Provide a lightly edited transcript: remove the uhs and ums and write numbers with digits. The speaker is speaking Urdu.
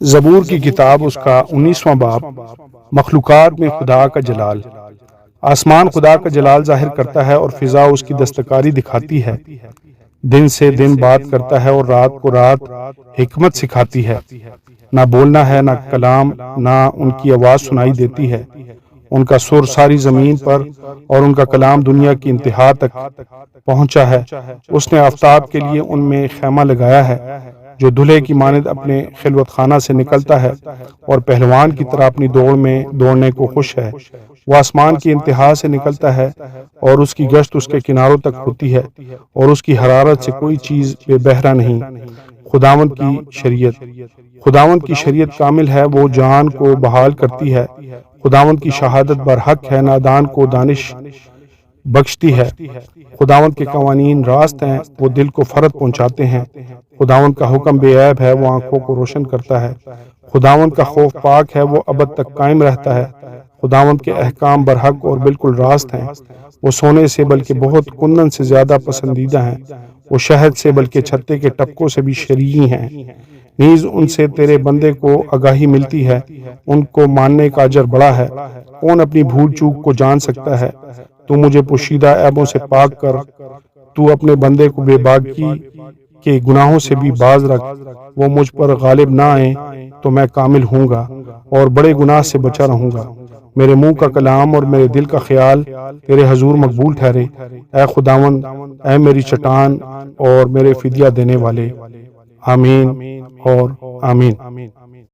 زبور کی کتاب اس کا 19واں باب، مخلوقات میں خدا کا جلال۔ آسمان خدا کا جلال ظاہر کرتا ہے اور فضا اس کی دستکاری دکھاتی ہے۔ دن سے دن بات کرتا ہے اور رات کو رات حکمت سکھاتی ہے۔ نہ بولنا ہے، نہ کلام، نہ ان کی آواز سنائی دیتی ہے۔ ان کا سر ساری زمین پر اور ان کا کلام دنیا کی انتہا تک پہنچا ہے۔ اس نے آفتاب کے لیے ان میں خیمہ لگایا ہے، جو دلہے کی مانند اپنے خلوت خانہ سے نکلتا ہے اور پہلوان کی طرح اپنی دوڑ میں دوڑنے کو خوش ہے۔ وہ آسمان کی انتہا سے نکلتا ہے اور اس کی گشت اس کے کناروں تک ہوتی ہے، اور اس کی حرارت سے کوئی چیز بے بہرا نہیں۔ خداوند کی شریعت، خداوند کی شریعت کامل ہے، وہ جان کو بحال کرتی ہے۔ خداوند کی شہادت برحق ہے، نادان کو دانش بخشتی ہے۔ خداوند کے قوانین راست ہیں، وہ دل کو فرحت پہنچاتے ہیں۔ خداوند کا حکم بے عیب ہے، وہ آنکھوں کو روشن کرتا ہے۔ خداوند کا خوف پاک ہے، وہ ابد تک قائم رہتا ہے۔ خداوند کے احکام برحق اور بالکل راست ہیں، وہ سونے سے بلکہ بہت کندن سے زیادہ پسندیدہ ہیں، وہ شہد سے بلکہ چھتے کے ٹپکوں سے بھی شریع ہیں۔ نیز ان سے تیرے بندے کو آگاہی ملتی ہے، ان کو ماننے کا اجر بڑا ہے۔ کون اپنی بھول چوک کو جان سکتا ہے؟ تو مجھے پوشیدہ عیبوں سے پاک کر، تو اپنے بندے کو بے باکی کے گناہوں سے بھی باز رکھ۔ وہ مجھ پر غالب نہ آئیں تو میں کامل ہوں گا اور بڑے گناہ سے بچا رہوں گا۔ میرے منہ کا کلام اور میرے دل کا خیال تیرے حضور مقبول ٹھہرے۔ اے خداوند، اے میری چٹان اور میرے فدیہ دینے والے۔ آمین اور آمین۔